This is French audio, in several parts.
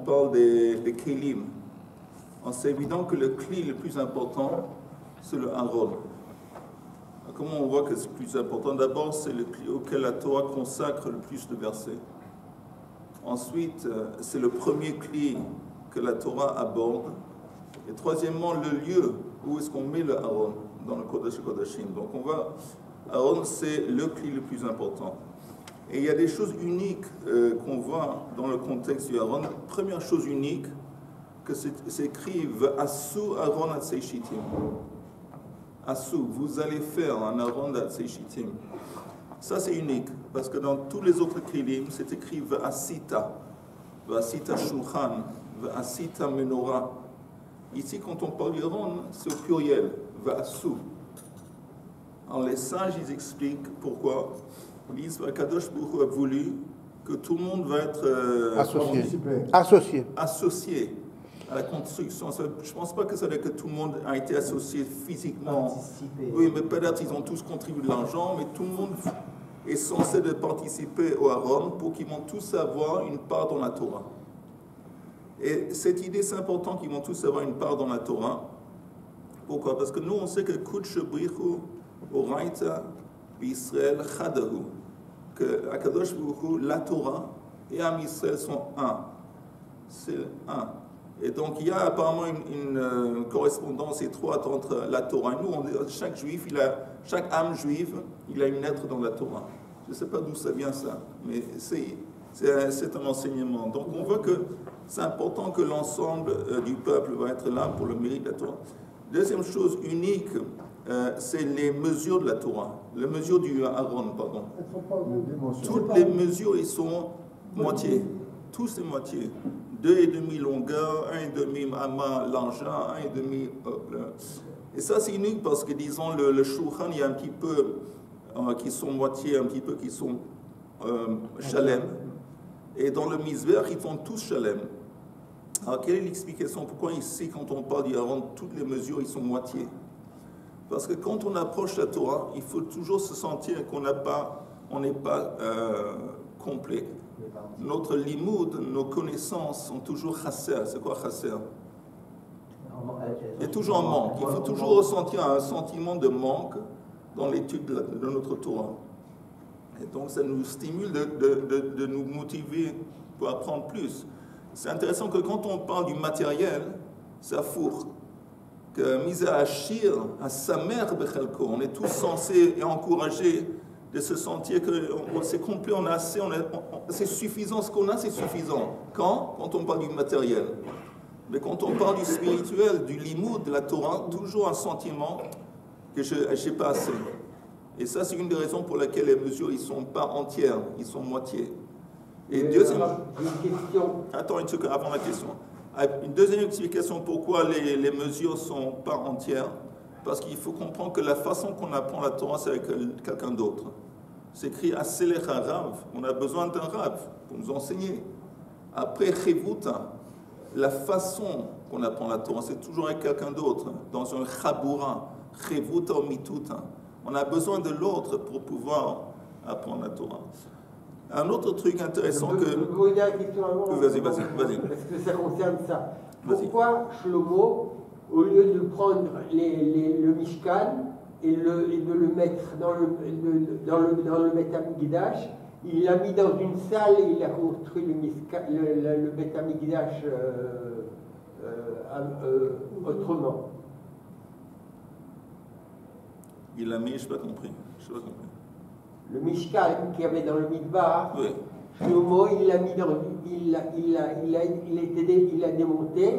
parle des Kélim, c'est évident que le Kli le plus important, c'est le Aaron. Comment on voit que c'est plus important? D'abord, c'est le Kli auquel la Torah consacre le plus de versets. Ensuite, c'est le premier Kli que la Torah aborde. Et troisièmement, le lieu où est-ce qu'on met le Aaron dans le Kodesh Kodashim. Donc Aaron, c'est le Kli le plus important. Et il y a des choses uniques qu'on voit dans le contexte du Aaron. Première chose unique, que c'est écrit V'asu Aaron atzei shittim. Asu, vous allez faire un Aaron atzei shittim. Ça c'est unique, parce que dans tous les autres Kélim, c'est écrit V'asita, V'asita shulchan, V'asita menorah. Ici, quand on parle d'Aaron, c'est au pluriel, V'asu. Alors les sages, ils expliquent pourquoi. Ils disent qu'Akadosh Baruch Hu a voulu que tout le monde va être associé à la construction. Je ne pense pas que ça veut dire que tout le monde a été associé physiquement. Participer. Oui, mais peut-être ils ont tous contribué de l'argent, mais tout le monde est censé de participer au Aaron pour qu'ils vont tous avoir une part dans la Torah. Et cette idée, c'est important qu'ils vont tous avoir une part dans la Torah. Pourquoi? Parce que nous, on sait que Kudshe Brichu Oraita Israël Chadahu, que Akadosh Baruch Hu, la Torah et Am Israël sont un. C'est un. Et donc il y a apparemment une correspondance étroite entre la Torah et nous. Chaque juif, chaque âme juive, il a une lettre dans la Torah. Je ne sais pas d'où ça vient ça, mais c'est un enseignement. Donc on voit que c'est important que l'ensemble du peuple va être là pour le mérite de la Torah. Deuxième chose unique, c'est les mesures de la Torah, les mesures du Aaron, pardon. Toutes les mesures, ils sont moitié, tous c'est moitié. 2,5 longueur, 1,5 amas largeur, 1,5 et ça c'est unique parce que disons le shulchan, il y a un petit peu qui sont moitié, un petit peu qui sont shalem, et dans le misbeh ils font tous shalem. Alors quelle est l'explication pourquoi ici quand on parle du Aaron, toutes les mesures ils sont moitié? Parce que quand on approche la Torah, il faut toujours se sentir qu'on n'est pas complet. Notre limoud, nos connaissances sont toujours chasser. C'est quoi chasser? Il y a toujours un manque. Il faut toujours ressentir un sentiment de manque dans l'étude de notre Torah. Et donc ça nous stimule de nous motiver pour apprendre plus. C'est intéressant que quand on parle du matériel, c'est à four. Que Misa Ashir, à sa mère Bechelko, on est tous censés et encouragés de se sentir que c'est complet, on a assez, c'est suffisant, ce qu'on a, c'est suffisant. Quand on parle du matériel. Mais quand on parle du spirituel, du limoud, de la Torah, toujours un sentiment que je n'ai pas assez. Et ça, c'est une des raisons pour lesquelles les mesures, ils ne sont pas entières, ils sont moitié. Et deuxième... Attends une seconde, avant la question. Une deuxième explication pourquoi les mesures ne sont pas entières, parce qu'il faut comprendre que la façon qu'on apprend la Torah, c'est avec quelqu'un d'autre. C'est écrit à Selech Rav, on a besoin d'un Rav pour nous enseigner. Après Chevuta, la façon qu'on apprend la Torah, c'est toujours avec quelqu'un d'autre, dans un Chabura, Chevuta ou Mituta. On a besoin de l'autre pour pouvoir apprendre la Torah. Un autre truc intéressant que... Je peux poser la question avant. Vas-y. Parce que ça concerne ça. Pourquoi Shlomo, au lieu de prendre le Mishkan et de le mettre dans le Beth Amikdash, il l'a mis dans une salle et il a construit le Beth Amikdash autrement. Il l'a mis, je n'ai pas compris. Le Mishkan qu'il y avait dans le Midbar, oui. Shlomo, il l'a mis dans, il l'a démonté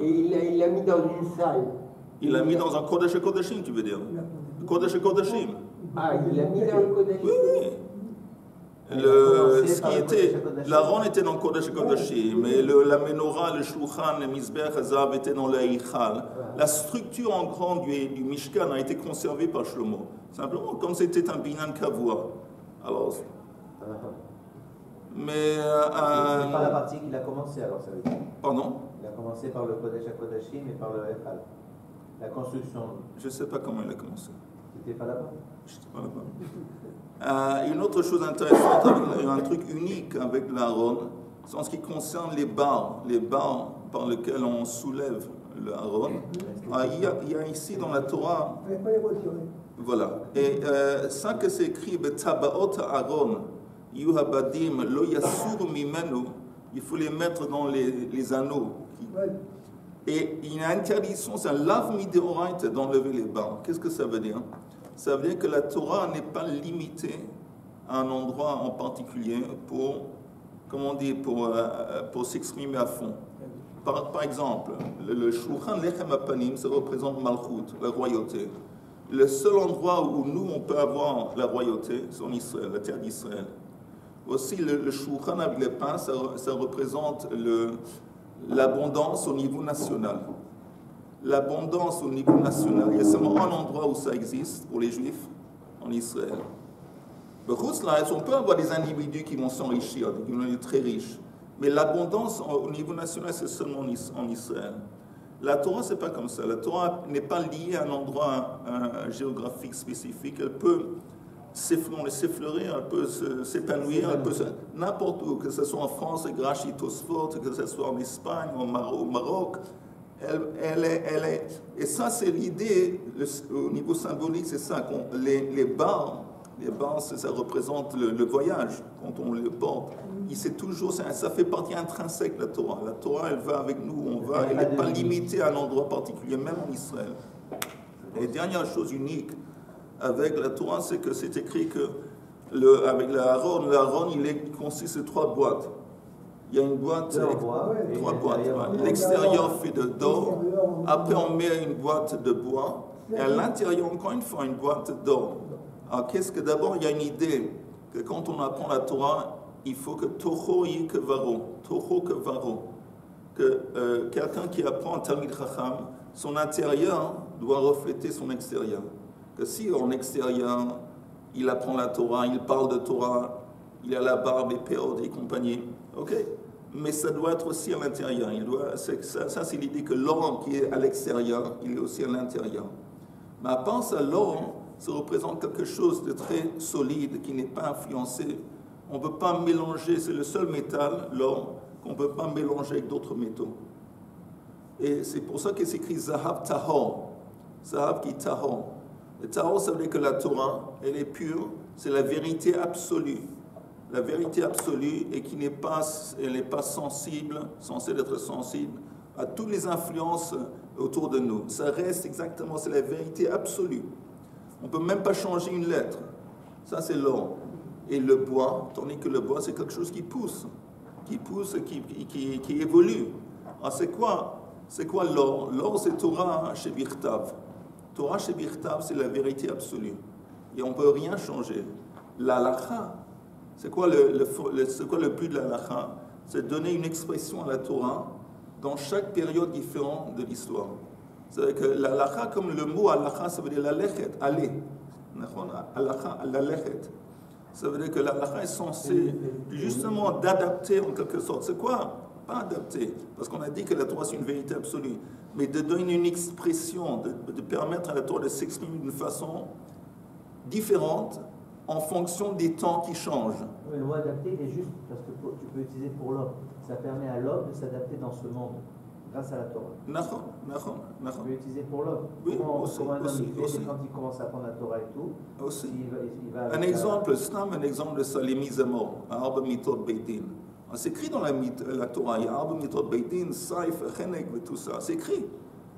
et il l'a mis dans une salle. Il l'a mis dans un Kodesh Kodashim, tu veux dire? Kodesh Kodashim. Ah, il l'a mis dans le Kodesh. Oui. L'Aaron était dans le Kodesh Kodashim, mais la Menorah, le Shulchan, le Mizbeach Hazav étaient dans le Eichal. La structure en grand du Mishkan a été conservée par Shlomo. Simplement, comme c'était un Binyan Kavua. Alors, mais... c'est pas la partie qu'il a commencé, alors ça veut dire. Pardon? Il a commencé par le Kodesh HaKodashim et par le Eichal. La construction. Je ne sais pas comment il a commencé. C'était pas là-bas? Je n'étais pas là-bas. Une autre chose intéressante, un truc unique avec l'Aaron, c'est en ce qui concerne les barres par lesquelles on soulève le Aaron. Il y a ici dans la Torah, voilà, et ça que c'est écrit, Tabaot Aaron, Yuhabadim, Lo Yasur Mimenu, il faut les mettre dans les anneaux. Et il y a une interdiction, c'est un lave midoraite d'enlever les barres. Qu'est-ce que ça veut dire? Ça veut dire que la Torah n'est pas limitée à un endroit en particulier pour, comment on dit, pour s'exprimer à fond. Par exemple, le Shulchan Lechem Apanim, ça représente Malchut, la royauté. Le seul endroit où nous, on peut avoir la royauté, c'est en Israël, la terre d'Israël. Aussi, le Shulchan avec les pains, ça représente l'abondance au niveau national. L'abondance au niveau national. Il y a seulement un endroit où ça existe pour les Juifs, en Israël. On peut avoir des individus qui vont s'enrichir, qui vont être très riches. Mais l'abondance au niveau national, c'est seulement en Israël. La Torah, c'est pas comme ça. La Torah n'est pas liée à un endroit géographique spécifique. Elle peut s'effleurer, elle peut s'épanouir, elle peut n'importe où, que ce soit en France, Grachi Tosfot, que ce soit en Espagne, au Maroc. Et ça, c'est l'idée, au niveau symbolique, c'est ça, les barres, ça représente le voyage, quand on le porte. C'est toujours, ça fait partie intrinsèque de la Torah. La Torah, elle va avec nous, on va, elle n'est pas limitée à un endroit particulier, même en Israël. Et dernière chose unique avec la Torah, c'est que c'est écrit que avec l'Aaron, il consiste de 3 boîtes. Il y a une boîte, 3 boîtes. L'extérieur fait de d'or, après on met une boîte de bois, et à l'intérieur, encore une fois, une boîte d'or. Alors, d'abord, il y a une idée que quand on apprend la Torah, il faut que Toho Yikevaro, que quelqu'un qui apprend un Talmid Chacham, son intérieur doit refléter son extérieur. Que si en extérieur, il apprend la Torah, il parle de Torah, il a la barbe, les péodes et compagnie, ok? Mais ça doit être aussi à l'intérieur. Ça, c'est l'idée que l'or qui est à l'extérieur, il est aussi à l'intérieur. Mais à part ça, l'or, ça représente quelque chose de très solide, qui n'est pas influencé. On ne peut pas mélanger, c'est le seul métal, l'or, qu'on ne peut pas mélanger avec d'autres métaux. Et c'est pour ça que c'est écrit Zahab Tahor, Zahab qui Tahor. Le Tahor, ça veut dire que la Torah, elle est pure, c'est la vérité absolue. La vérité absolue et qui n'est pas, elle n'est pas sensible, censée être sensible à toutes les influences autour de nous. Ça reste exactement, c'est la vérité absolue. On ne peut même pas changer une lettre. Ça, c'est l'or. Et le bois, tandis que le bois, c'est quelque chose qui pousse, qui évolue. Alors, c'est quoi l'or? L'or, c'est Torah Shebirtav. Torah Shebirtav, c'est la vérité absolue. Et on ne peut rien changer. L'halakha, c'est quoi le but de l'halakha? C'est donner une expression à la Torah dans chaque période différente de l'histoire. C'est-à-dire que l'halakha, comme le mot halakha, ça veut dire la lechet, aller. Halakha, la lechet. Ça veut dire que l'halakha est censé justement d'adapter en quelque sorte. C'est quoi? Pas adapter, parce qu'on a dit que la Torah c'est une vérité absolue, mais de donner une expression, de permettre à la Torah de s'exprimer d'une façon différente en fonction des temps qui changent. Oui, le mot adapter est juste parce que tu peux utiliser pour l'homme. Ça permet à l'homme de s'adapter dans ce monde grâce à la Torah. Tu peux utiliser pour l'homme. Oui, comment un homme fait quand il commence à apprendre la Torah et tout. Aussi. Il va un exemple de ça, les mises à mort, Arba Mitot Beitin. C'est écrit dans la Torah, il y a Arba Mitot Beitin, Saif, Chenek, tout ça. C'est écrit.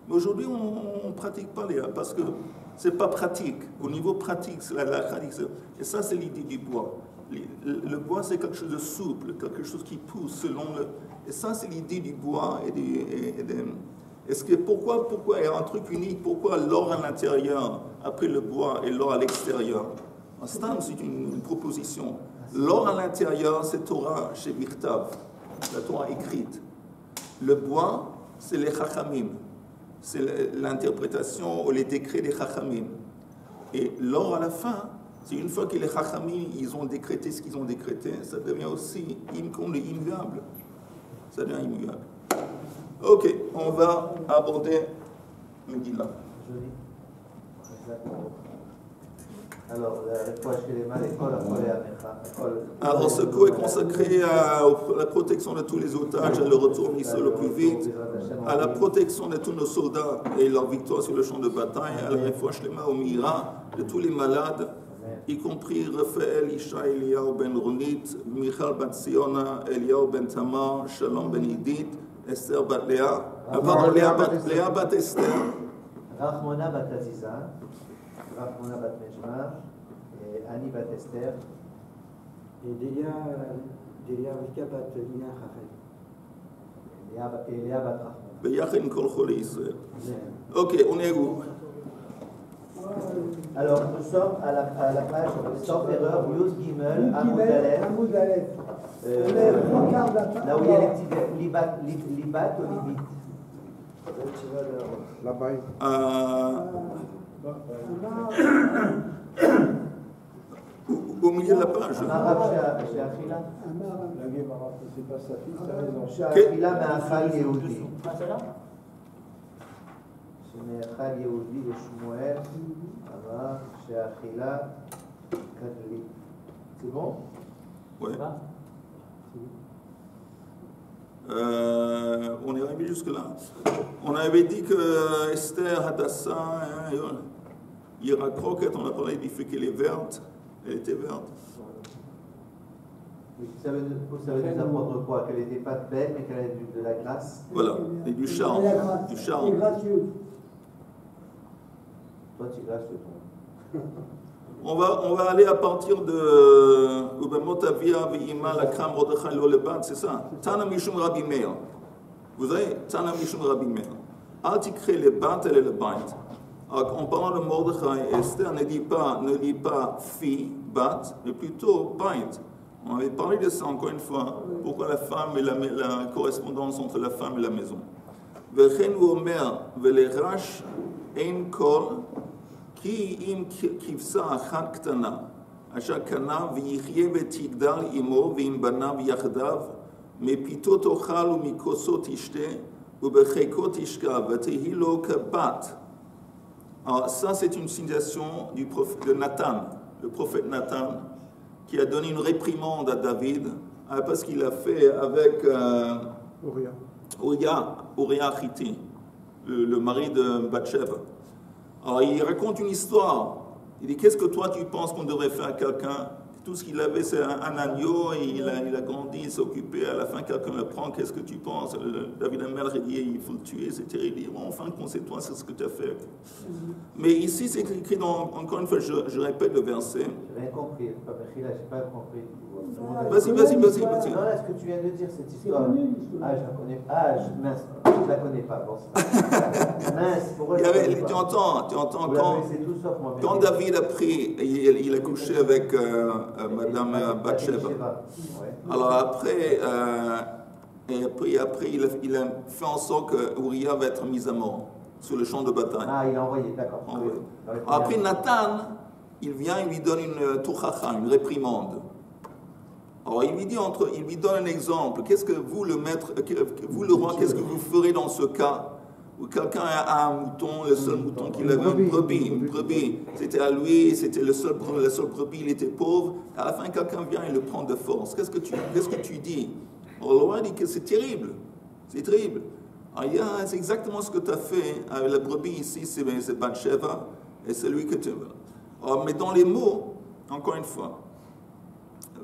Mais aujourd'hui, on ne pratique pas parce que ce n'est pas pratique. Au niveau pratique, c'est la pratique. Et ça, c'est l'idée du bois. Le bois, c'est quelque chose de souple, quelque chose qui pousse selon le... Et ça, c'est l'idée du bois. Est-ce que pourquoi il y a un truc unique? Pourquoi l'or à l'intérieur, après le bois, et l'or à l'extérieur? C'est une proposition. L'or à l'intérieur, c'est Torah chez Birtav, la Torah écrite. Le bois, c'est les Chachamim. C'est l'interprétation ou les décrets des Chachamim. Et l'or à la fin, c'est une fois que les Chachamim, ils ont décrété ce qu'ils ont décrété, ça devient aussi immuable. Ça devient immuable. Ok, on va aborder Megillah. Alors, ce coup est consacré à la protection de tous les otages, à le retour le plus vite, à la protection de tous nos soldats et leur victoire sur le champ de bataille, à la réfoua shlema au Mira, de tous les malades, y compris Raphaël, Isha, Eliyahu ben Ronit, Michal bat Siona, Eliyahu ben Tamar, Shalom ben Idit, Esther bat Léa, Léa bat Esther, Rachmona bat Aziza, Rachmona bat Mejma, et Annie bat Esther. Et Delia Rivka bat Lina Rachel. Et Léa bat Rachmona. Beyachin kol choli Israël. Ok, on est où? Alors, nous sommes à la page, sauf erreur, Yuz Gimel, Amoud Aleph. Là où il y a les petits libat ou libit. Au milieu de la page. En arabe, chez Achila. C'est pas sa fille, t'as raison. Chez Achila, mais Achal Yehudi. Chez Yehudi et Shmuel. Chez Achila, Kadli. C'est bon? Oui. On est arrivé jusque-là. On avait dit que Esther, Hadassah, Ira Croquette, on a parlé du fait qu'elle est verte. Elle était verte. Ça veut nous apprendre quoi? Qu'elle n'était pas belle, mais qu'elle avait de la grâce. Voilà, et du charme. Du charme. Et gracieuse. Toi, tu es gracieux, toi. On va aller à partir de Ubemotavia V'ima Lakram Rodachai Lo Lebat, c'est ça. Tana Mishum Rabbi Meir. Vous savez, Tana Mishum Rabbi Meir. Al Tikre le Bat et le Bait. En parlant de Mordechai, Esther ne dit pas fille, bat, mais plutôt Bait. On avait parlé de ça encore une fois. Pourquoi la femme et la correspondance entre la femme et la maison. Vechen Omer Velerash Ein Kol. כי אם כבשה אחת קטנה, אשר קנה ויחיה ותגדל עמו ועם בניו יחדיו, מפיתו תאכל ומכוסו תשתה, ובחיקו תשכב, ותהי לו כבת. Alors ça c'est une citation de Nathan, le prophète Nathan, qui a donné une réprimande à David, parce qu'il a fait avec Uriah Hitti, le mari de Bathsheba. Alors il raconte une histoire. Il dit, qu'est-ce que toi tu penses qu'on devrait faire à quelqu'un? Tout ce qu'il avait c'est un agneau, et il a grandi, il s'est occupé, à la fin quelqu'un le prend, qu'est-ce que tu penses? David Amelch dit, il faut le tuer, c'est terrible. Il dit, bon, enfin, c'est toi, c'est ce que tu as fait. Mais ici c'est écrit, encore une fois, je répète le verset. Je n'ai rien compris, j'ai pas compris. Vas-y. Non, là, ce que tu viens de dire, cette histoire. Ah, je la connais pas. Ah, mince, je la connais pas. Bon, mince, pourquoi je la connais pas? Tu entends quand David a pris, il a couché avec Madame Bathsheba. Alors après, il a fait en sorte que Uriah va être mis à mort sur le champ de bataille. Ah, il a envoyé, d'accord. Après Nathan, il vient, il lui donne une touchacha, une réprimande. Alors il lui donne un exemple. Qu'est-ce que vous, le maître, vous le roi, qu'est-ce que vous ferez dans ce cas où quelqu'un a un mouton, le seul mouton qu'il avait, une brebis, c'était à lui, c'était le seul brebis, il était pauvre. À la fin, quelqu'un vient et le prend de force. Qu'est-ce que tu dis? Alors, le roi dit que c'est terrible, c'est terrible. Alors, c'est exactement ce que tu as fait avec la brebis ici, c'est Bathsheba, et c'est lui que tu veux. Alors, mais dans les mots, encore une fois,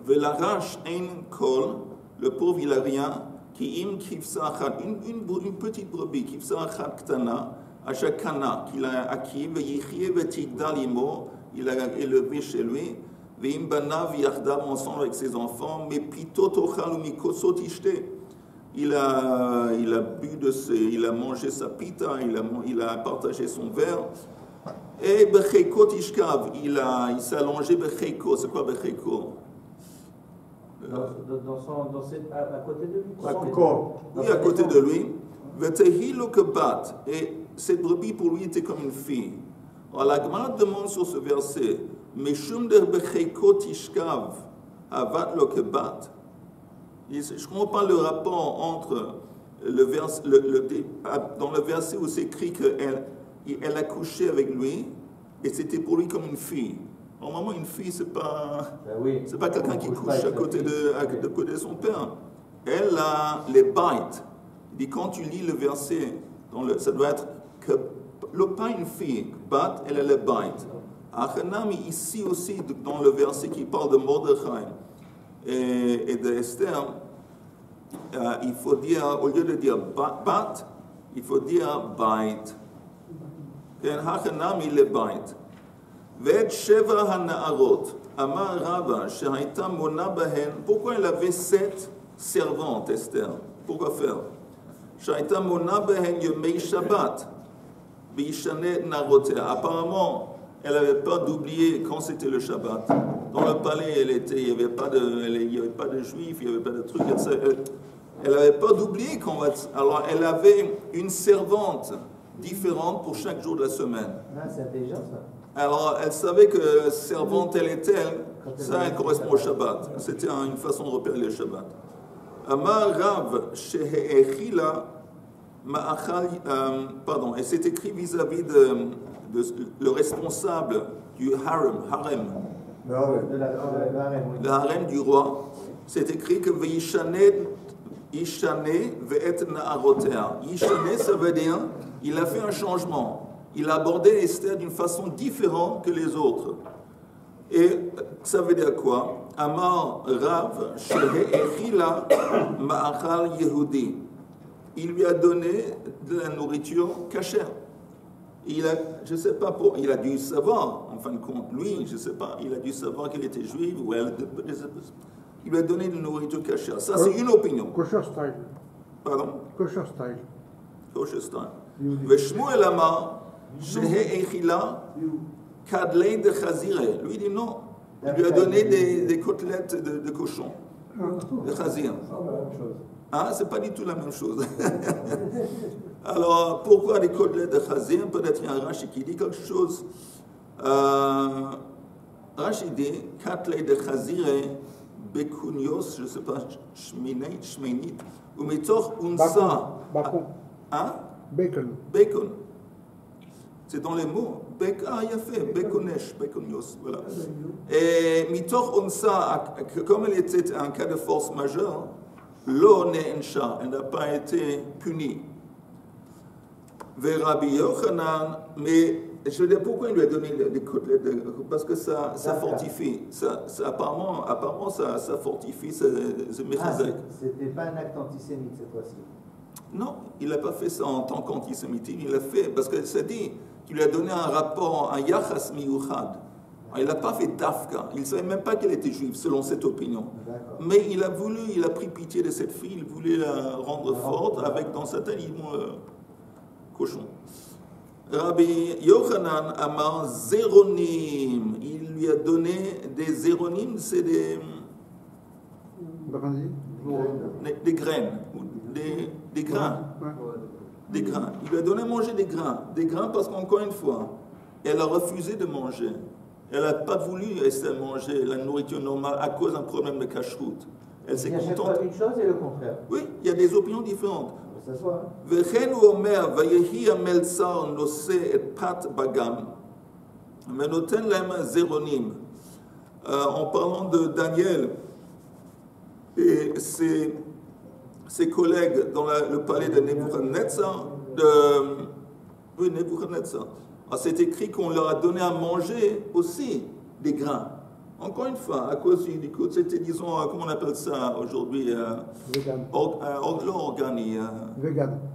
Velarash ein kol, le pauvre il a rien, qui im kifsa achat, une petite brebis, kifsa achat ktana, ashakana, qu'il a acquis, veyichie vetigdal imo, il a élevé chez lui, veim banav yachdav ensemble avec ses enfants, mais pito tochal ou mikoso tishte. Il a mangé sa pita, il a partagé son verre. Et becheko tishkav, il s'est allongé becheko. C'est quoi becheko? À côté de lui. Oui, à côté de lui. Et cette brebis pour lui était comme une fille. Alors la Gemara demande sur ce verset, Meshum der becheko tishkav avat lo kebat. Je ne comprends pas le rapport entre dans le verset où c'est écrit qu'elle a couché avec lui et c'était pour lui comme une fille. Normalement, une fille, c'est pas quelqu'un qui couche à côté de son père. Elle a les bites. Il dit, quand tu lis le verset, ça doit être que, pas une fille, bat, elle a les bites. Achanami, ici aussi, dans le verset qui parle de Mordechai et de Esther, il faut dire, au lieu de dire bat, il faut dire bite. Achanami, les bites. Ved Sheva Hana'arot, Amar Rava, Shehaita Mona Bahen. Pourquoi elle avait 7 servantes, Esther? Pourquoi faire? Shehaita Mona Bahen Yomei Shabbat, Bishane Narotea. Apparemment, elle n'avait pas d'oublier quand c'était le Shabbat. Dans le palais, il n'y avait pas de juifs, il n'y avait pas de trucs. Elle n'avait pas d'oublier qu'on va. Alors, elle avait une servante différente pour chaque jour de la semaine. Ah, c'est intelligent ça. Alors, elle savait que servante elle est elle, ça elle correspond au Shabbat. C'était une façon de repérer le Shabbat. Amar Rav Shehe'echila Ma'achal, pardon, et c'est écrit vis-à-vis de le responsable du harem. Le harem du roi. C'est écrit que Ve'ishane ve'et na'arotea. Yishane, ça veut dire, il a fait un changement. Il a abordé Esther d'une façon différente que les autres. Et ça veut dire quoi? Amar Rav Shehe'echila Ma'achal Yehudi. Il lui a donné de la nourriture cachère. Il a dû savoir, en fin de compte, lui, je ne sais pas, il a dû savoir qu'elle était juive ou elle. Il lui a donné de la nourriture cachère. Ça, c'est une opinion. Kosher style. Pardon? Kosher style. Kosher style. Veshmuel Amar Shehe'echila Kadlei de Chazire. Lui dit non. Il lui a donné des côtelettes de cochon, de chazir. Ah, c'est pas du tout la même chose. Alors, pourquoi des côtelettes de chazir? Peut-être il y a un Rashi qui dit quelque chose. Rashi dit Kadlei de Chazire Bekunios, je ne sais pas, Shmeinit, ou Mitoch Unsa. Bacon. Hein? Bacon. Bacon. C'est dans les mots. Il a fait Bekonesh, Bekonios, voilà. Et Mitoch Unsa, comme elle était un cas de force majeure, Lo Ne'ensha, elle n'a pas été punie. Rabbi Yochanan, mais je veux dire, pourquoi il lui a donné des côtelettes? Parce que ça fortifie. Apparemment, ça fortifie, c'est Mechazek. C'était pas un acte antisémite cette fois-ci. Non, il n'a pas fait ça en tant qu'antisémitisme, il l'a fait parce que ça dit qu'il lui a donné un rapport, un yachas miyuchad. Il n'a pas fait d'afka, il ne savait même pas qu'elle était juive, selon cette opinion. Mais il a pris pitié de cette fille, il voulait la rendre forte, avec dans sa tête, cochon. Rabbi Yochanan Amar Zéronim, il lui a donné des zéronim, c'est des graines, des grains. Des grains. Il lui a donné à manger des grains. Des grains parce qu'encore une fois, elle a refusé de manger. Elle n'a pas voulu manger la nourriture normale à cause d'un problème de cache-route. Elle s'est contente. Il y a une chose et le contraire. Oui, il y a des opinions différentes. Ça se voit. En parlant de Daniel et ses collègues dans le palais de Nebuchadnezzar, c'est écrit qu'on leur a donné à manger aussi des grains. Encore une fois, à cause du coup, c'était, disons, comment on appelle ça aujourd'hui? Vegan.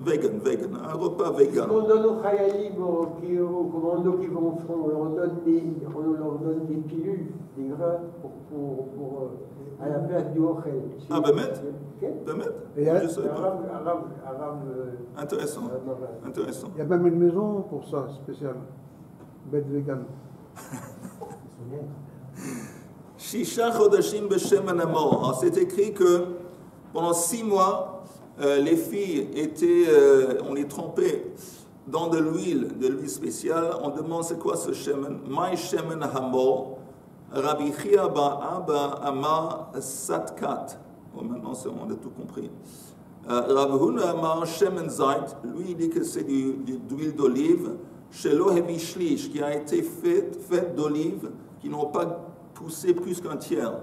Vegan, un repas vegan. On donne aux Khayalim, aux commandos qui vont au front, on leur donne des pilules, des grains pour à la place du Ochel. Ah, Bémet? Je sais pas. Intéressant. Il y a même une maison pour ça, spéciale. Bête vegan. Shisha Chodashim Beshem Amor. C'est écrit que pendant 6 mois, les filles on les trempait dans de l'huile spéciale. On demande c'est quoi ce shemen? Mai shemen hamor. Rabbi Chia Ba'aba Amar Satkat. Bon, maintenant, on a tout compris. Rabbi Huna Amar Shemen Zait. Lui, il dit que c'est d'huile d'olive. Shelo Hevi Shlish, qui a été faite d'olive, qui n'ont pas poussé plus qu'un tiers.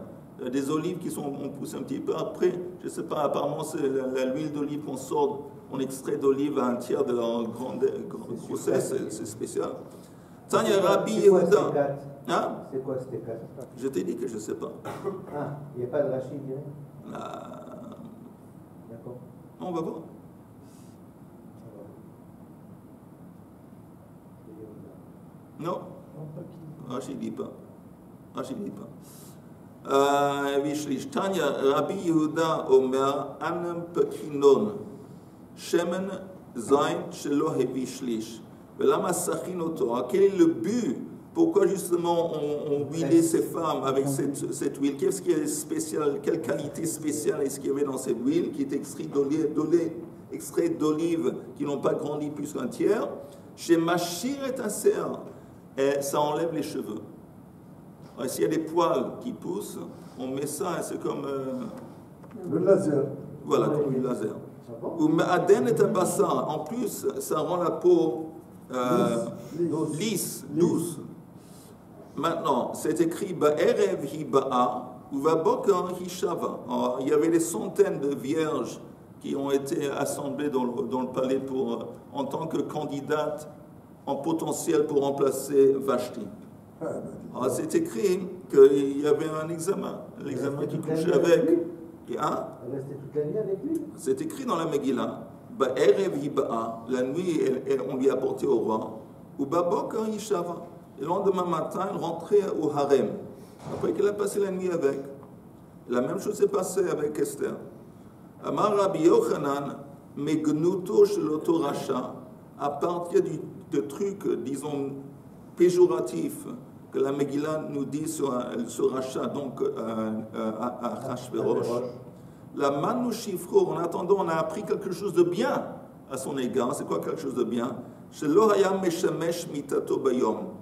Des olives qui ont poussé un petit peu. Après, je ne sais pas, apparemment, c'est l'huile d'olive qu'on sort, on extrait d'olive à un tiers de leur grande grossesse, c'est spécial. Tanya Rabbi Yehuda. Hein? C'est quoi steak? Je t'ai dit que je ne sais pas. Ah, il n'y a pas de rachis direct? D'accord. On va voir. Non, Rashi ne dit pas. Rashi ne dit pas. Vishlish. Tanya Rabbi Yehuda Omer Anam Pekinon Shemen Zain Shelo Hevishlish. Velama Sachinoto. Quel est le but? Pourquoi justement on huilait ces femmes avec cette huile? Qu'est-ce qui est spécial? Quelle qualité spéciale est-ce qu'il y avait dans cette huile qui est extrait d'olive qui n'ont pas grandi plus qu'un tiers? Chez Machir et Aser, et ça enlève les cheveux. S'il y a des poils qui poussent, on met ça et c'est comme le laser. Voilà, comme le laser. Ou Ma'aden et Tabassa, en plus, ça rend la peau lisse, douce. Maintenant, c'est écrit Ba'erev hiba'a ou Vabokar hishava. Il y avait des centaines de vierges qui ont été assemblées dans le palais en tant que candidates en potentiel pour remplacer Vashti. Alors, c'est écrit qu'il y avait un examen qui couchait avec. Hein? Elle restait toute la nuit avec lui. C'est écrit dans la Megillah. Ba'erev hiba'a, la nuit, on lui apportait au roi. Ou Babokar hishava. Et le lendemain matin, elle rentrait au harem. Après qu'elle a passé la nuit avec. La même chose s'est passée avec Esther. Amar Rabbi Yochanan, megnuto sheloto racha, à partir de trucs, disons, péjoratifs, que la Megillah nous dit sur Racha, donc à Hachverosh. La manu shifro, en attendant, on a appris quelque chose de bien à son égard. C'est quoi quelque chose de bien? Shelo hayam meshamesh mitato bayom.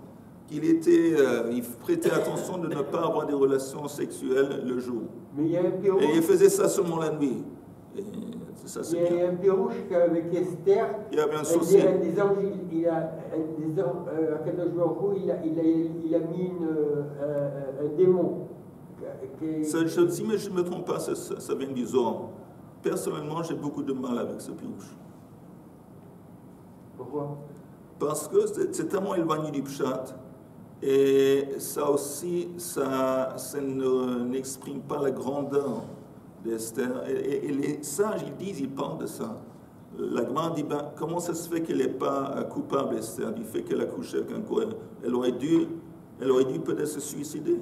Il prêtait attention de ne pas avoir des relations sexuelles le jour. Mais il y a un pérouche. Et il faisait ça seulement la nuit. Il y a un pérouche qu'avec Esther, il y avait un souci. Des anges, à Kadosh Baruch Hu, il a mis un démon. Si je ne me trompe pas, ça vient du Zohar. Personnellement, j'ai beaucoup de mal avec ce pérouche. Pourquoi? Parce que c'est tellement éloigné du Pshat. Et ça aussi, ça n'exprime pas la grandeur d'Esther. Et les sages, ils parlent de ça. La Gemara dit, comment ça se fait qu'elle n'est pas coupable, Esther, du fait qu'elle a couché avec un Kohen? Elle aurait dû peut-être se suicider.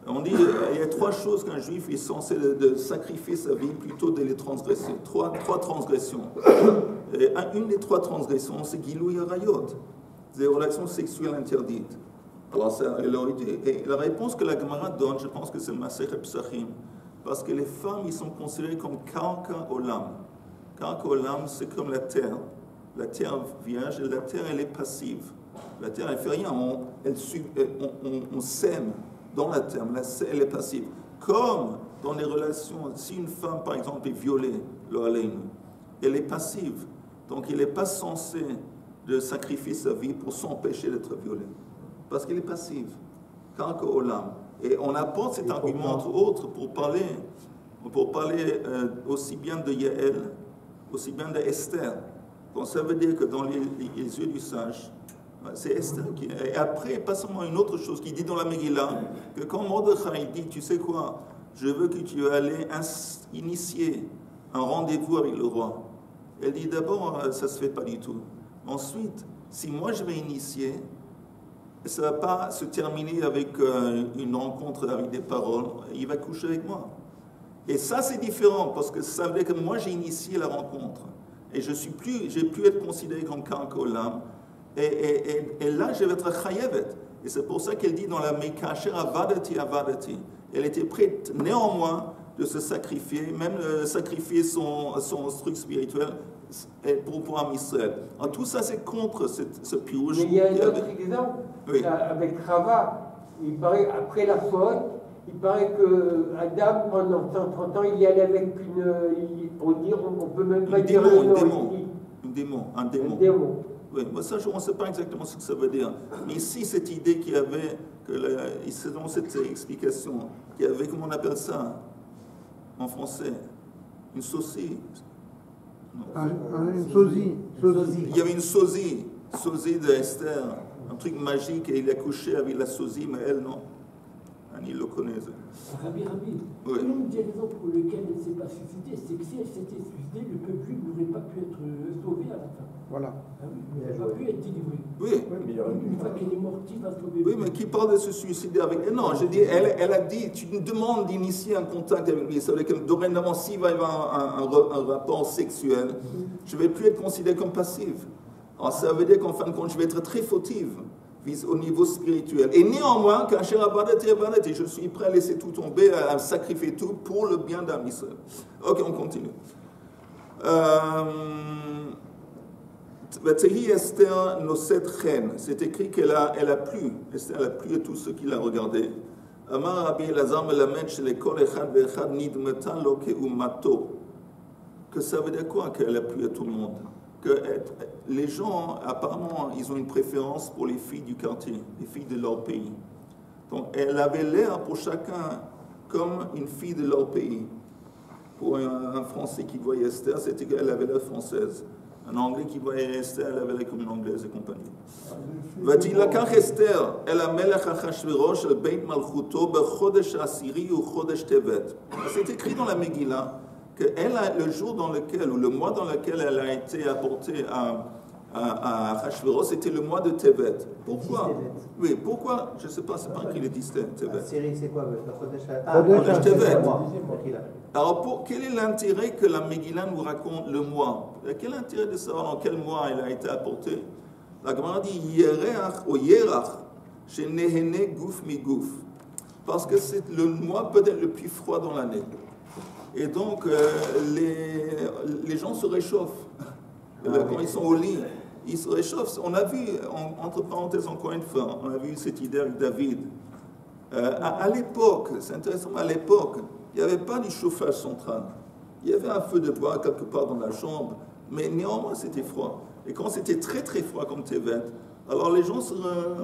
On dit, il y a trois choses qu'un juif est censé de sacrifier sa vie plutôt de les transgresser. Trois transgressions. Et une des trois transgressions, c'est Gilou Yarayot, des relations sexuelles interdites. Alors, elle aurait dit. Et la réponse que la Gemara donne, je pense que c'est Masechet Psachim, parce que les femmes, ils sont considérées comme Karka Olam. Karka Olam, c'est comme la terre vierge, et la terre, elle est passive. La terre, elle ne fait rien, on sème dans la terre, elle est passive. Comme dans les relations, si une femme, par exemple, est violée, elle est passive. Donc, il n'est pas censé de sacrifier sa vie pour s'empêcher d'être violée. Parce qu'elle est passive. Karka Olam. Et on apporte cet argument, entre autres, pour parler aussi bien de Yael, aussi bien d'Esther. Donc, ça veut dire que dans les yeux du sage, c'est Esther qui... Et après, pas seulement une autre chose qui dit dans la Megillah, que quand Mordechai dit, tu sais quoi, je veux que tu ailles initier un rendez-vous avec le roi. Elle dit d'abord, ça ne se fait pas du tout. Ensuite, si moi je vais initier, ça ne va pas se terminer avec une rencontre avec des paroles, il va coucher avec moi. Et ça c'est différent, parce que ça veut dire que moi j'ai initié la rencontre. Et j'ai pu être considéré comme Karka Olam. Et là, je vais être chayevet. Et c'est pour ça qu'elle dit dans la Mekacher avadati avadati. Elle était prête néanmoins de se sacrifier, même sacrifier son truc spirituel pour Am Israël. Alors tout ça, c'est contre ce pirouge. Mais il y a un autre exemple, oui. Avec Rava. Il paraît, après la faute, il paraît que Adam, pendant 130 ans, il y allait avec on peut même pas dire un démon. Oui, moi ça, on ne sait pas exactement ce que ça veut dire. Mais ici, cette idée qu'il y avait, selon cette explication, qu'il y avait, comment on appelle ça en français, une saucisse. Une sosie. Il y avait une sosie d'Esther, un truc magique, et il a couché avec la sosie, mais elle, non. Il le connaît. Rabbi, oui. Une des raisons pour lesquelles elle ne s'est pas suicidée, c'est que si elle s'était suicidée, le peuple juif n'aurait pas pu être sauvé à la fin. Voilà. Ah oui, elle n'aurait pas pu être délivrée. Oui. Une fois qu'elle est morte, qui va sauver? Oui, mais qui parle de se suicider avec elle? Non, je dis, elle a dit, tu me demandes d'initier un contact avec lui. Ça veut dire que dorénavant, s'il va y avoir un rapport sexuel, je ne vais plus être considérée comme passive. Alors, ça veut dire qu'en fin de compte, je vais être très fautive au niveau spirituel. Et néanmoins, quand et je suis prêt à laisser tout tomber, à sacrifier tout pour le bien d'Am Israël. Ok, on continue. Esther Noset Chen, c'est écrit qu'elle a plu. Esther a plu à tous ceux qui l'ont regardé. Amar Rabbi Elazar Melamed Shelekol Echad Ve'echad Nidmeta Loke Umato. Que ça veut dire quoi qu'elle a plu à tout le monde? Que les gens, apparemment, ils ont une préférence pour les filles du quartier, les filles de leur pays. Donc, elle avait l'air pour chacun comme une fille de leur pays. Pour un Français qui voyait Esther, c'était qu'elle avait l'air française. Un Anglais qui voyait Esther, elle avait l'air comme une Anglaise et compagnie. Vatilakach Esther, el hamelech Achashverosh, el beit malchuto, bechodesh asiri ou chodesh tevet. C'est écrit dans la Megillah que le jour dans lequel, ou le mois dans lequel elle a été apportée à Achashverosh, c'était le mois de Tevet. Pourquoi? Oui, pourquoi? Je ne sais pas, c'est pas écrit le 10 Tevet. C'est quoi? Chodesh Tevet. Alors, quel est l'intérêt que la Megillah nous raconte le mois? Quel est l'intérêt de savoir dans quel mois elle a été apportée? La Gemara dit Yereach ou Yerach, chez Nehene Gouf mi Gouf. Parce que c'est le mois peut-être le plus froid dans l'année. Et donc, les gens se réchauffent. Quand ils sont au lit, ils se réchauffent. On a vu, entre parenthèses encore une fois, on a vu cette idée avec David. À l'époque, c'est intéressant, à l'époque, il n'y avait pas de chauffage central. Il y avait un feu de bois quelque part dans la chambre, mais néanmoins c'était froid. Et quand c'était très très froid comme Tevet, alors les gens,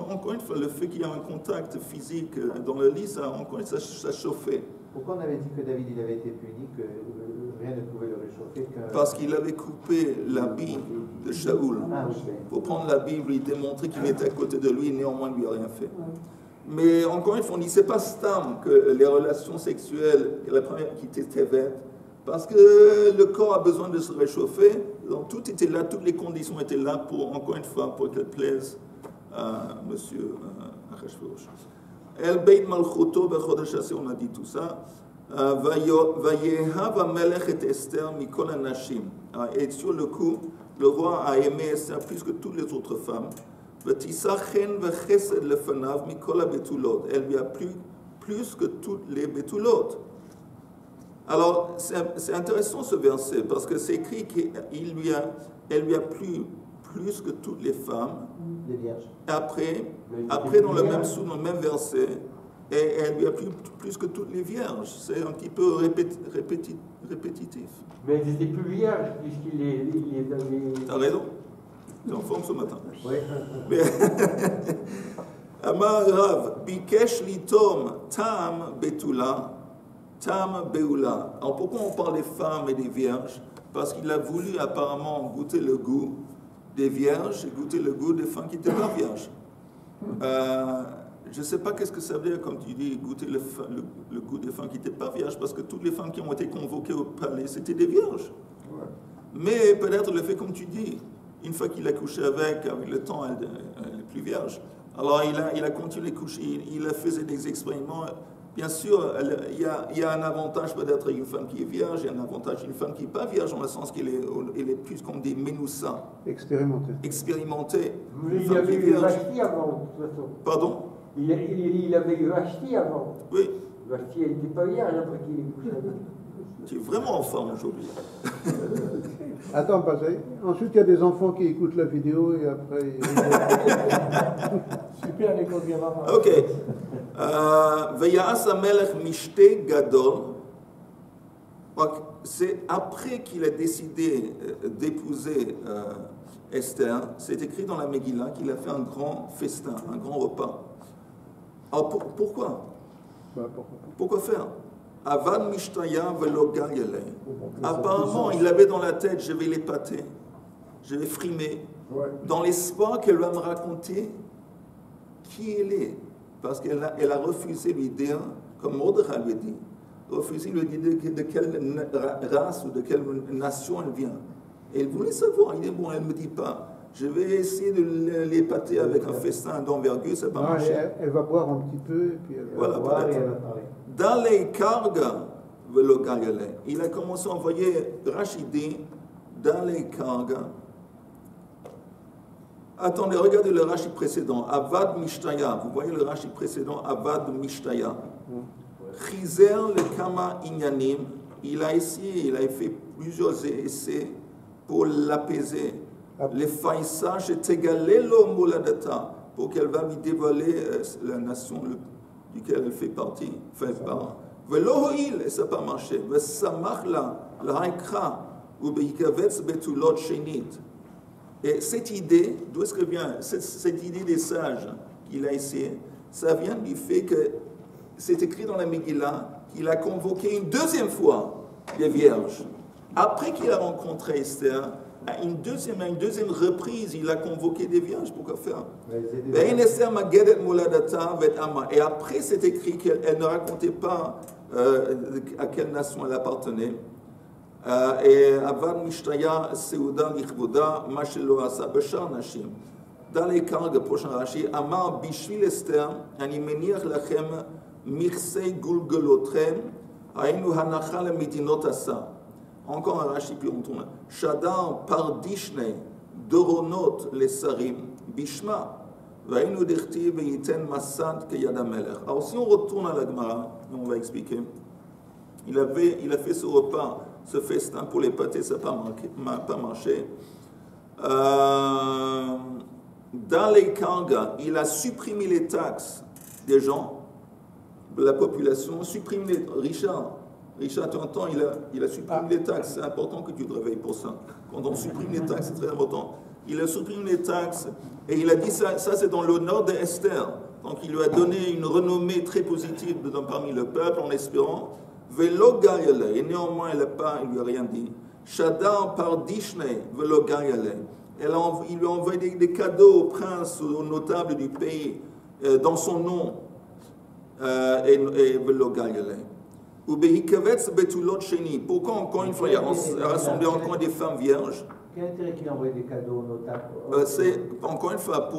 encore une fois, le fait qu'il y ait un contact physique dans le lit, ça chauffait. Pourquoi on avait dit que David il avait été puni, que rien ne pouvait le réchauffer Parce qu'il avait coupé l'habit de Shaoul. Pour prendre l'habit, lui démontrer qu'il était à côté de lui, et néanmoins il lui a rien fait. Mais encore une fois, on dit c'est pas Stam que les relations sexuelles, la première qui était Tevet, parce que le corps a besoin de se réchauffer, donc tout était là, toutes les conditions étaient là pour, encore une fois, pour qu'elle plaise à monsieur Achashverosh. El Beit Malchuto Bechodesh Asir, on a dit tout ça. Vayehav Amelech et Esther Mikol Anashim. Et sur le coup, le roi a aimé Esther plus que toutes les autres femmes. Elle lui a plu plus que toutes les betulot. Alors, c'est intéressant ce verset, parce que c'est écrit qu'elle lui a plu plus que toutes les femmes. Les vierges. Après dans le même verset, et elle lui a plu plus que toutes les vierges. C'est un petit peu répétitif. Mais elles n'étaient plus vierges, puisqu'il les avait... T'as raison. T'es en forme ce matin. Oui. Amar Rav, Bikesh litom tam betula, tam beula. Alors pourquoi on parle des femmes et des vierges? Parce qu'il a voulu apparemment goûter le goût des vierges et goûter le goût des femmes qui n'étaient pas vierges. Je ne sais pas qu'est-ce que ça veut dire, comme tu dis, goûter le goût des femmes qui n'étaient pas vierges, parce que toutes les femmes qui ont été convoquées au palais, c'était des vierges. Ouais. Mais peut-être le fait, comme tu dis, une fois qu'il a couché avec le temps, elle n'est plus vierge. Alors il a continué à coucher, il a fait des expériments. Bien sûr, il y a un avantage peut-être avec une femme qui est vierge, il y a un avantage avec une femme qui n'est pas vierge, dans le sens qu'elle est plus comme des ménoussas. Expérimentée. Mais il avait eu Vashti avant, de toute façon. Pardon? Il avait eu Vashti avant. Oui. Vashti, elle n'était pas vierge après qu'il ait couché avec. Tu es vraiment en forme aujourd'hui. Attends, pas ça. Ensuite, il y a des enfants qui écoutent la vidéo et après... Super, les codes bien marrants. Ok. Veya'as hamelech mishte gadol. C'est après qu'il a décidé d'épouser Esther, c'est écrit dans la Megillah qu'il a fait un grand festin, un grand repas. Alors pourquoi? Pourquoi faire? Avad mishtaya velo galyale. Apparemment, il avait dans la tête, je vais l'épater, je vais frimer, dans l'espoir qu'elle va me raconter qui elle est. Parce qu'elle a refusé lui dire, comme Mordechai lui dit, refusé lui dire de quelle race ou de quelle nation elle vient. Et il voulait savoir. Il dit, bon, elle ne me dit pas. Je vais essayer de l'épater avec un festin d'envergure, ça va marcher. Elle va boire un petit peu, et puis elle va boire et elle va parler. Dans les karga, il a commencé à envoyer Rachidi dans les karga. Attendez, regardez le Rashi précédent. Avad Mishtaya. Vous voyez le Rashi précédent, Avad Mishtaya. Chizer le Kama Inyanim. Il a essayé, il a fait plusieurs essais pour l'apaiser. Le Faïsa, je t'égalelo Moladata, pour qu'elle va lui dévoiler la nation duquel elle fait partie. Velohoil, et ça n'a pas marché. Vesamachla, l'haikra, ou beikavetz betulot shenit. Et cette idée, d'où est-ce que vient cette idée des sages qu'il a essayé? Ça vient du fait que c'est écrit dans la Megillah qu'il a convoqué une deuxième fois les vierges. Après qu'il a rencontré Esther, à une deuxième reprise, il a convoqué des vierges. Pourquoi faire? Et après, c'est écrit qu'elle ne racontait pas à quelle nation elle appartenait. Et Avad Mishtaya Seuda Lichvoda Mashelo Asa Beshar Nashim. Dans les cartes de prochain Rashi, Amar Bishvil Esther, Ani Meniach Lachem Mirsei Gulgolotrem, Ainu Hanachal Medinot Asa. Encore un Rashi, puis on tourne. Shadar Pardishne Doronot Lesarim Bishma. Vainu Derti Veiten Masad Keyada Melech. Alors si on retourne à la Gemara, on va expliquer. Il a fait ce repas, ce festin pour les pâtés, ça n'a pas marché. Dans les Kanga, il a supprimé les taxes des gens, de la population, supprimé les... Richard, tu entends, il a supprimé les taxes. C'est important que tu te réveilles pour ça. Quand on supprime les taxes, c'est très important. Il a supprimé les taxes et il a dit ça c'est dans l'honneur d'Esther. Donc il lui a donné une renommée très positive parmi le peuple en espérant. Velo Gayale, et néanmoins il lui a rien dit. Shadar par Dishne, Velo Gayale. Il lui a envoyé des cadeaux au prince, aux notables du pays, dans son nom. Et Velo Gayale. Pourquoi encore une fois il a rassemblé encore des femmes vierges? Quel intérêt qu'il a envoyé des cadeaux aux notables? C'est encore une fois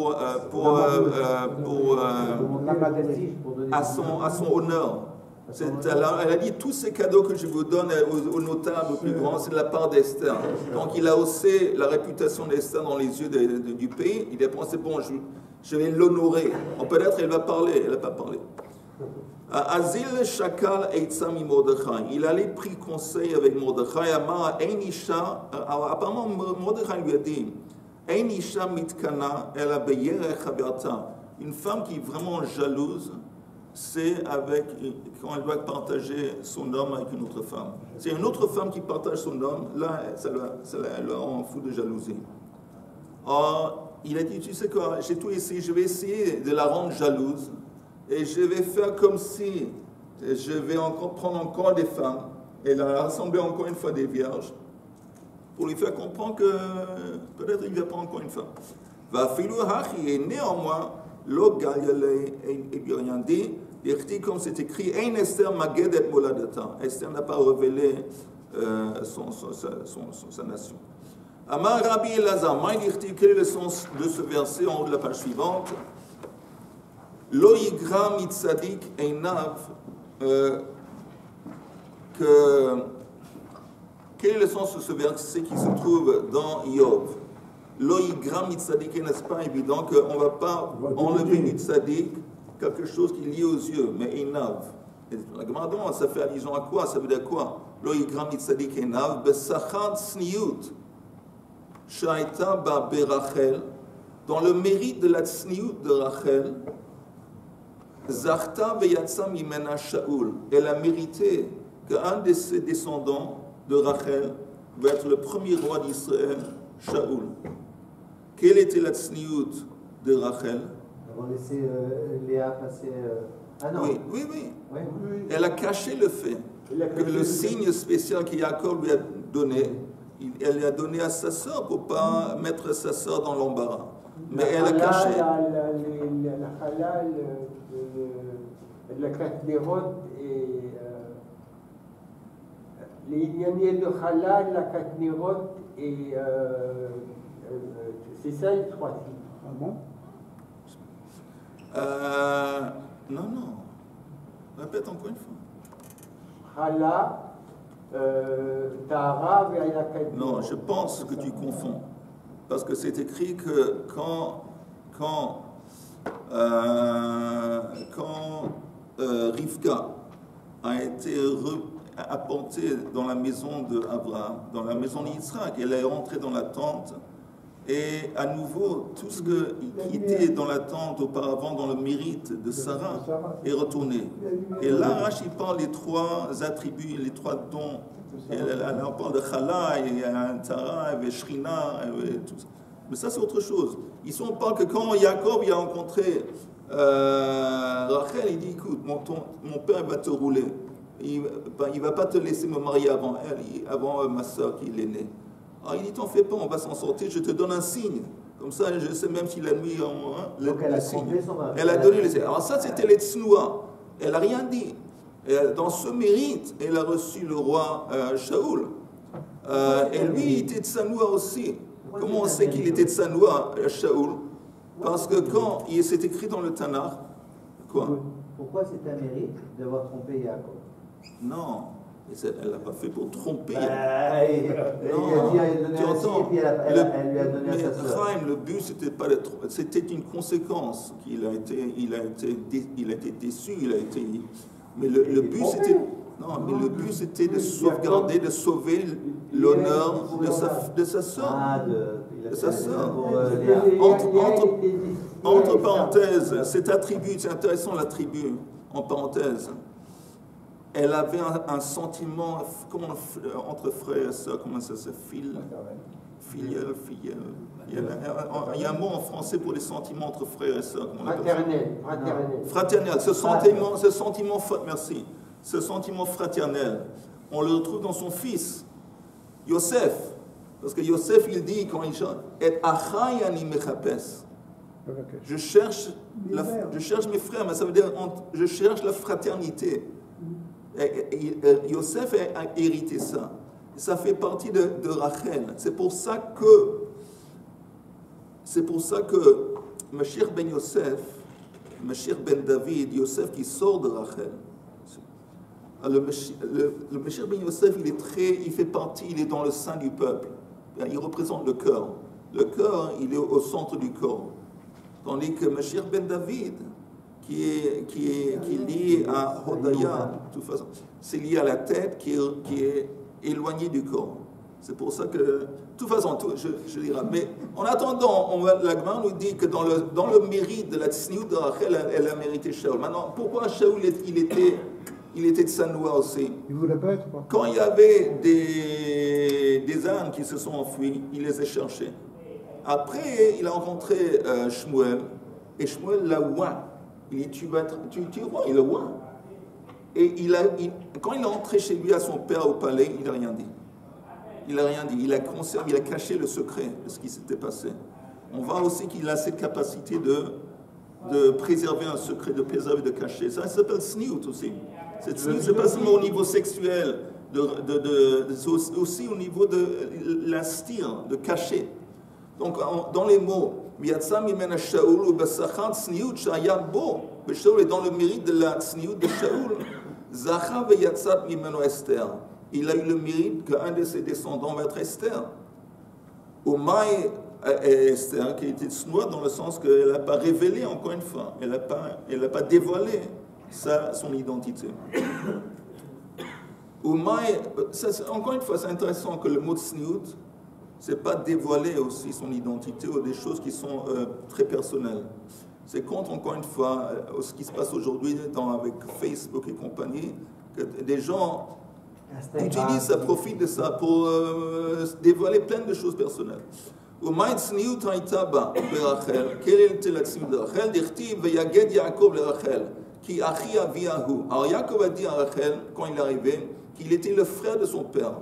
à son honneur. Elle a dit tous ces cadeaux que je vous donne aux notables, aux plus grands, c'est de la part d'Esther. Donc il a haussé la réputation d'Esther dans les yeux du pays. Il a pensé bon, je vais l'honorer. Peut-être elle va parler, elle n'a pas parlé. Azil Shakal Eitzami Mordechai. Il allait pris conseil avec Mordechai. Amar Einisha. Apparemment, Mordechai lui a dit Einisha mitkana ela beyere chaberta. Une femme qui est vraiment jalouse, c'est quand elle doit partager son homme avec une autre femme. C'est une autre femme qui partage son homme, là, ça la rend fou de jalousie. Or, il a dit tu sais quoi, j'ai tout essayé, je vais essayer de la rendre jalouse. Et je vais faire comme si je vais prendre encore des femmes et la rassembler encore une fois des vierges pour lui faire comprendre que peut-être il ne va pas encore une femme. Va filou hachi, et néanmoins, l'eau galyale et lui rien dit, comme c'est écrit, Ein Esther magedet moladata. Esther n'a pas révélé sa nation. Amar Rabbi Elazar, quel est le sens de ce verset en haut de la page suivante? Lo yigra mitzadik einav, quel est le sens de ce verset qui se trouve dans Yov? Lo yigra mitzadik, n'est-ce pas évident qu'on ne va pas enlever du tzadik quelque chose qui est lié aux yeux, mais einav. La Gemara, ça fait allusion à quoi? Ça veut dire quoi? Lo yigra mitzadik einav, besachad sniyut, shaita ba berachel, dans le mérite de la tsniyut de Rachel, Zarta veyatsa mimena Shaul. Elle a mérité qu'un de ses descendants de Rachel va être le premier roi d'Israël, Shaoul. Quelle était la tsniout de Rachel? On va laisser Léa passer. Ah non. Oui. Elle a caché le fait que le signe spécial que Jacob lui a donné, elle lui a donné à sa sœur pour ne pas mettre sa sœur dans l'embarras. Mais elle a caché. La halal, la katnerot et les ignaniers de halal, la katnerot et c'est ça les trois filles. Ah bon? Non. Répète encore une fois. Hala, Tahara, et la katnerot. Non, je pense que tu confonds. Parce que c'est écrit que quand Rivka a été apportée dans la maison d'Abraham, dans la maison d'Israël, elle est rentrée dans la tente, et à nouveau, tout ce qui était dans la tente auparavant, dans le mérite de Sarah, est retourné. Et là, Rashi parle des trois attributs, les trois dons. Elle parle de Chala, et Tara, et Shrina, et tout ça. Mais ça, c'est autre chose. Ici, on parle que quand Jacob a rencontré Rachel, il dit, écoute, mon père va te rouler. Il ne va pas te laisser me marier avant ma soeur qui est née. Alors il dit, t'en fais pas, on va s'en sortir, je te donne un signe. Comme ça, je sais même si la nuit, donc elle a trompé son mari. Elle a donné les signes. Alors ça, c'était les tsnoua. Elle n'a rien dit. Et dans ce mérite, elle a reçu le roi Shaoul. Et lui, il était tsanoua aussi. Comment on sait qu'il était tsanoua, Shaoul? Parce que quand c'est écrit dans le Tanakh, quoi? Pourquoi c'est un mérite d'avoir trompé Jacob? Non. Elle ne l'a pas fait pour tromper. Non, tu entends, et puis elle lui a donné à sa sœur. Le but, c'était une conséquence. Il a été déçu, mais le but, c'était... Non, mais le but, c'était de sauvegarder, de sauver l'honneur de sa sœur. De sa sœur. Entre parenthèses, cet attribut, c'est intéressant l'attribut, en parenthèse. Elle avait un sentiment entre frères et sœurs, comment ça s'appelle? Filial. Il y a un mot en français pour les sentiments entre frères et sœurs. Fraternel. Ce sentiment fraternel, on le retrouve dans son fils, Yosef. Parce que Yosef, il dit, quand il chante, et achai ani mechapes. Je cherche mes frères, mais ça veut dire, je cherche la fraternité. Yosef a hérité ça. Ça fait partie de Rachel. C'est pour ça que Mashiach ben Yosef, Mashiach ben David, Yosef qui sort de Rachel. Le Mashiach ben Yosef, il fait partie, il est dans le sein du peuple. Il représente le cœur. Le cœur, il est au centre du corps. Tandis que Mashiach ben David, qui est lié à Hodaya, de toute façon, c'est lié à la tête qui est éloignée du corps. C'est pour ça que, de toute façon, je dirais. Mais en attendant, la Gemara nous dit que dans le mérite de la tsniout de Rachel, elle a mérité Shaoul. Maintenant, pourquoi Shaoul il était tsanoua aussi? Il ne voulait pas être. Quand il y avait des ânes qui se sont enfuis, il les a cherchés. Après, il a rencontré Shmuel, et Shmuel l'a ouin. Il dit, tu es roi, il l'a ouin. Et quand il est entré chez lui, à son père au palais, il n'a rien dit. Il n'a rien dit. Il a caché le secret de ce qui s'était passé. On voit aussi qu'il a cette capacité de préserver un secret, de préserver, de cacher. Ça s'appelle sniout aussi. Cette sniout, ce n'est pas seulement au niveau sexuel, c'est aussi au niveau de l'instir, de cacher. Donc, dans les mots, Yatsa mimena Shaoul ou Basachat sniout shayad bo. Shaoul est dans le mérite de la sniout de Shaoul. Zacha ve Yatsat mimeno Esther. Il a eu le mérite qu'un de ses descendants va être Esther. Omaï Esther, qui était tsnoua dans le sens qu'elle n'a pas révélé, encore une fois, elle n'a pas dévoilé son identité. Omaï, encore une fois, c'est intéressant que le mot sniout, c'est pas dévoiler aussi son identité ou des choses qui sont très personnelles. C'est contre, encore une fois, ce qui se passe aujourd'hui avec Facebook et compagnie, que des gens utilise ça, profite de ça pour dévoiler plein de choses personnelles. Quelle était la tzniut de Rachel? D'Irtiv v'yaged Yaakov le Rachel, qui achi aviahu. Alors Yaakov a dit à Rachel, quand il est arrivé, qu'il était le frère de son père.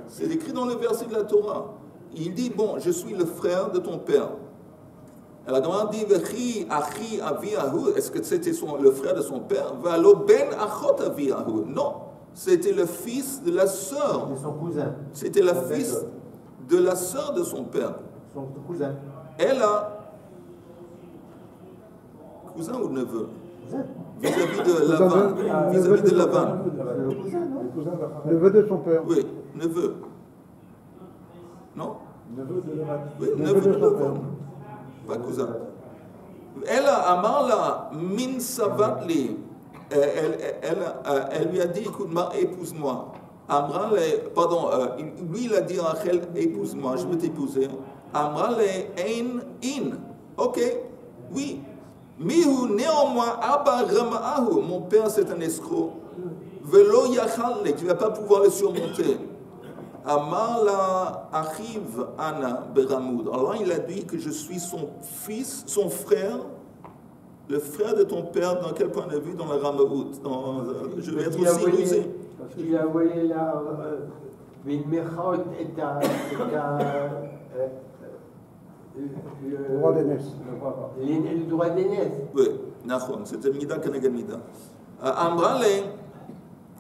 C'est écrit dans le verset de la Torah. Il dit, bon, je suis le frère de ton père. Elle a demandé, achi aviahu, est-ce que c'était le frère de son père? Valo ben achot aviahu. Non, c'était le fils de la sœur. C'était son cousin. C'était le fils de la sœur de son père. Son cousin. Elle a... Cousin ou neveu? Vis-à-vis de Lavan. Vis-à-vis de Lavan. Le cousin, non? Neveu de son père. Oui, neveu. Non? Neveu de Lavan. Oui, neveu de Lavan. Pas cousin. Elle a Amarla min savatli. Elle lui a dit, écoute, épouse-moi. Pardon, lui il a dit à Rachel, épouse-moi, je veux t'épouser. Amrale ein in. Ok, oui. Mihu néanmoins abba rama'ahu. Mon père c'est un escroc. Velo yachale, tu ne vas pas pouvoir le surmonter. Amarla achiv ana beramoud. Alors il a dit que je suis son fils, son frère. Le frère de ton père, dans quel point de vue? Dans la Ramaout. Je vais être aussi rusé. Il a volé la Vinmechot et le droit d'aînesse. Le droit d'aînesse. Oui, Nachon, c'était Mida Keneged Mida. Amrale,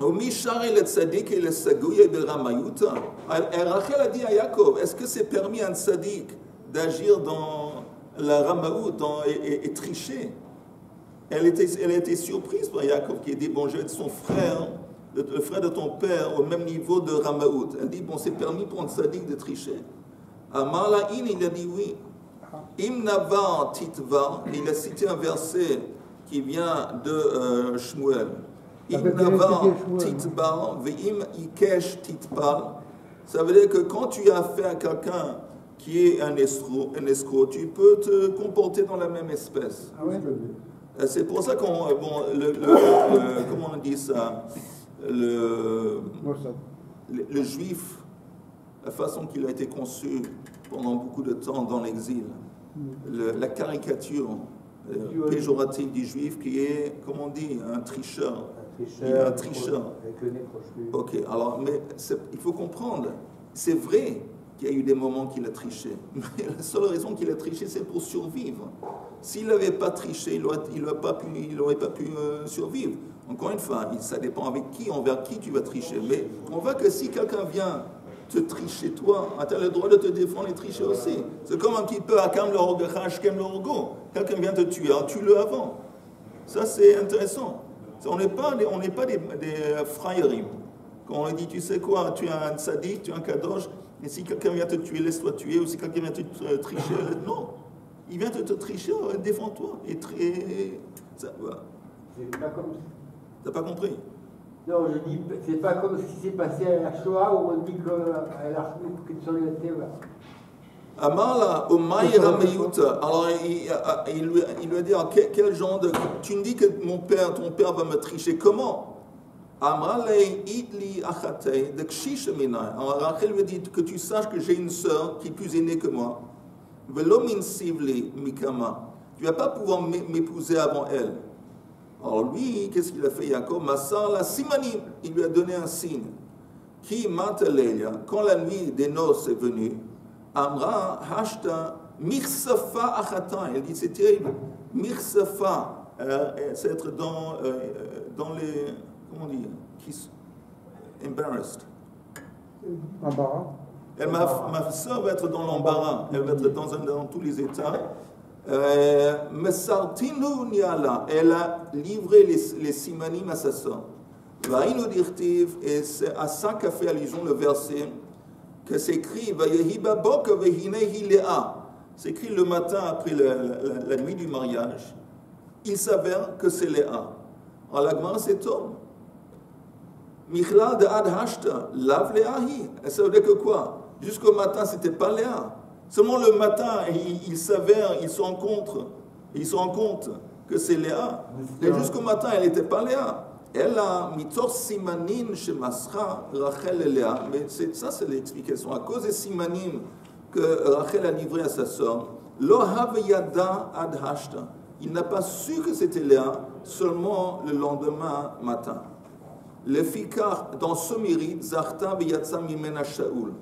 Omi Shari le Tzadik et le Sagouye de Ramayuta. Rachel a dit à Yaakov, est-ce que c'est permis à un Tzadik d'agir dans la Ramaout et tricher? Elle a été surprise par Yaakov qui a dit, bon, je vais être son frère, le frère de ton père, au même niveau de Ramaout. Elle dit, bon, c'est permis pour un tzaddik de tricher. Amala in, il a dit oui. Im navar titva, il a cité un verset qui vient de Shmuel. Im navar titba, ve'im ikesh titpal. Ça veut dire que quand tu as affaire à quelqu'un qui est un escroc, tu peux te comporter dans la même espèce. Ah ouais? C'est pour ça qu'on, bon, comment on dit ça, le juif, la façon qu'il a été conçu pendant beaucoup de temps dans l'exil, la caricature péjorative du juif qui est, comment on dit, un tricheur. Un tricheur. Avec le nez crochu. Ok, alors, mais il faut comprendre, c'est vrai qu'il y a eu des moments qu'il a triché, mais la seule raison qu'il a triché, c'est pour survivre. S'il n'avait pas triché, il n'aurait pas pu survivre. Encore une fois, ça dépend avec qui, envers qui tu vas tricher. Mais on voit que si quelqu'un vient te tricher, toi, tu as le droit de te défendre et tricher aussi. C'est comme un petit peu à Kam le Rogachash, Kem le Rogo. Quelqu'un vient te tuer, alors tue-le avant. Ça, c'est intéressant. On n'est pas des frayerim. Quand on dit, tu sais quoi, tu es un sadique, tu es un kadosh, et si quelqu'un vient te tuer, laisse-toi tuer, ou si quelqu'un vient te tricher, non. Il vient te tricher, défends-toi. Ça, voilà. C'est pas comme ça. T'as pas compris? Non, je dis, c'est pas comme ce qui s'est passé à la Shoah où on dit qu'elle a reçu que sur le Teva. Amala, Omay Rameyuta. Alors, il lui a dit, quel genre de... Tu me dis que ton père va me tricher. Comment? Amalei Idli Achatei de Kshishaminai. Alors, Rachel lui dit que tu saches que j'ai une sœur qui est plus aînée que moi. Velomin Sivli Mikama. Tu ne vas pas pouvoir m'épouser avant elle. Alors lui, qu'est-ce qu'il a fait, Yaakov? Massar la Simani. Il lui a donné un signe. Qui matalelia. Quand la nuit des noces est venue, Amra Hashta Mirsafa Achata. Elle dit, c'est terrible. Mirsafa. C'est être dans les... Comment on dit? Embarrassed. Embarras. Ma soeur va être dans l'embarras. Elle va être dans tous les états. Mesartinu Niala. Elle a livré les simanim à sa soeur. Vaïnu dirtiv. Et c'est à ça qu'a fait allusion le verset que s'écrit Vayehiba Bok Vehinehi Lea. C'est écrit le matin après la nuit du mariage. Il s'avère que c'est Léa. En la Gemara, c'est Tom. Michla de Ad Hashta, lave Léahi. Ça veut dire que quoi? Jusqu'au matin, c'était pas Léa. Seulement le matin, il s'avère, ils se rendent compte que c'est Léa. Et jusqu'au matin, elle n'était pas Léa. אלא מתוך סימנים שמסרה רחל אליה, mais ça c'est l'explication, à cause des simanim que Rachel a livré à sa sœur, lo have yada ad hashta, il n'a pas su que c'était Léa seulement le lendemain matin. Le fikar, dans ce mérite, Zarta v'yatsa mimena Shaoul,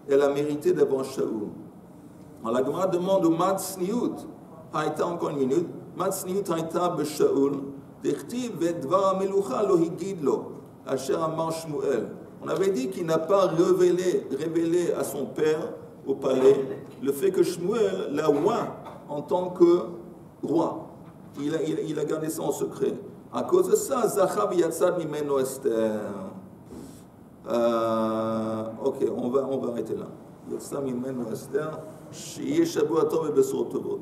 elle a mérité devant Shaoul. Alors la Gemara demande au Matzniut, haïta encore une minute, Matzniut haïta b'Shaoul, d'echtiv v'dvar ha'melucha lo higid lo, asher amar Shmuel. On avait dit qu'il n'a pas révélé à son père au palais le fait que Shmuel l'a oint en tant que roi. Il a gardé ça en secret. À cause de ça, Zachav Yatzad Mimeno Esther. Ok, on va arrêter là. Yatzad Mimeno Esther. Shiye Shavua Tov et Besorot Tovot.